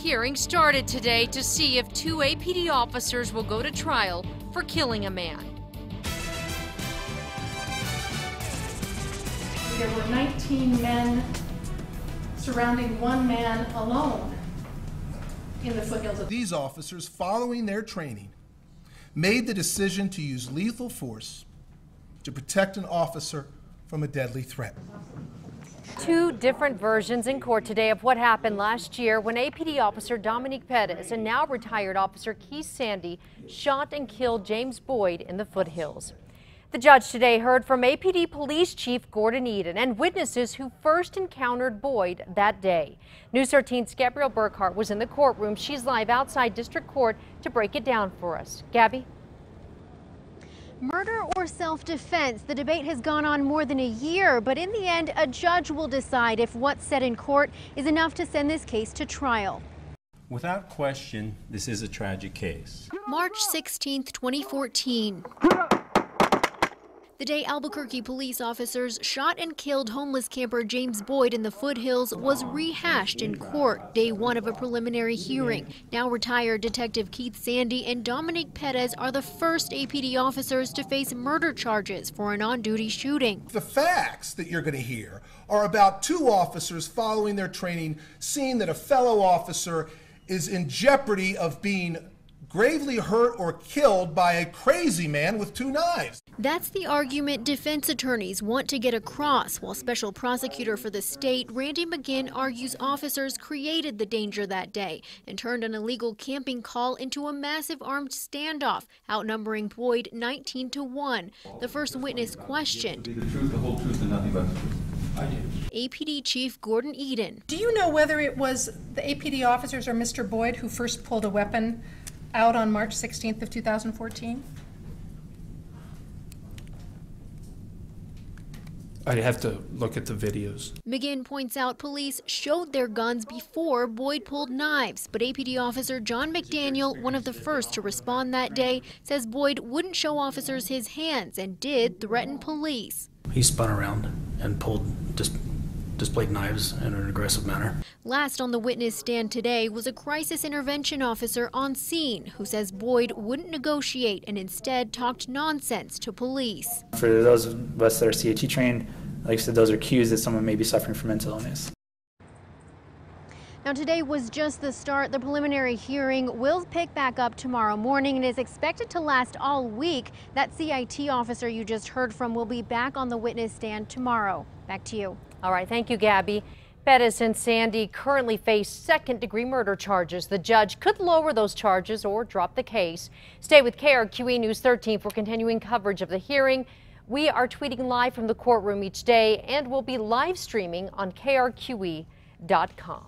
hearing started today to see if 2 APD officers will go to trial for killing a man. There were 19 men surrounding one man alone in the foothills. These officers, following their training, made the decision to use lethal force to protect an officer from a deadly threat. 2 different versions in court today of what happened last year when APD officer Dominique Perez and now retired officer Keith Sandy shot and killed James Boyd in the foothills. The judge today heard from APD Police Chief Gordon Eden and witnesses who first encountered Boyd that day. News 13's Gabrielle Burkhart was in the courtroom. She's live outside District Court to break it down for us. Gabby? Murder or self-defense? The debate has gone on more than a year, but in the end, a judge will decide if what's said in court is enough to send this case to trial. Without question, this is a tragic case. March 16, 2014. The day Albuquerque police officers shot and killed homeless camper James Boyd in the foothills was rehashed in court, day 1 of a preliminary hearing. Now retired Detective Keith Sandy and Dominique Perez are the first APD officers to face murder charges for an on-duty shooting. The facts that you're going to hear are about 2 officers following their training, seeing that a fellow officer is in jeopardy of being gravely hurt or killed by a crazy man with 2 knives. That's the argument defense attorneys want to get across, while special prosecutor for the state, Randy McGinn, argues officers created the danger that day and turned an illegal camping call into a massive armed standoff, outnumbering Boyd 19-1. The first witness questioned. The truth, the whole truth, and nothing but the truth. I do. APD Chief Gordon Eden. Do you know whether it was the APD officers or Mr. Boyd who first pulled a weapon out on March 16th of 2014? I'd have to look at the videos. McGinn points out police showed their guns before Boyd pulled knives, but APD officer John McDaniel, one of the first to respond that day, says Boyd wouldn't show officers his hands and did threaten police. He spun around and displayed knives in an aggressive manner. Last on the witness stand today was a crisis intervention officer on scene who says Boyd wouldn't negotiate and instead talked nonsense to police. For those of us that are CAT trained, like I said, those are cues that someone may be suffering from mental illness. Now today was just the start. The preliminary hearing will pick back up tomorrow morning and is expected to last all week. That CIT officer you just heard from will be back on the witness stand tomorrow. Back to you. All right, thank you, Gabby. Perez and Sandy currently face second-degree murder charges. The judge could lower those charges or drop the case. Stay with KRQE News 13 for continuing coverage of the hearing. We are tweeting live from the courtroom each day and will be live streaming on KRQE.com.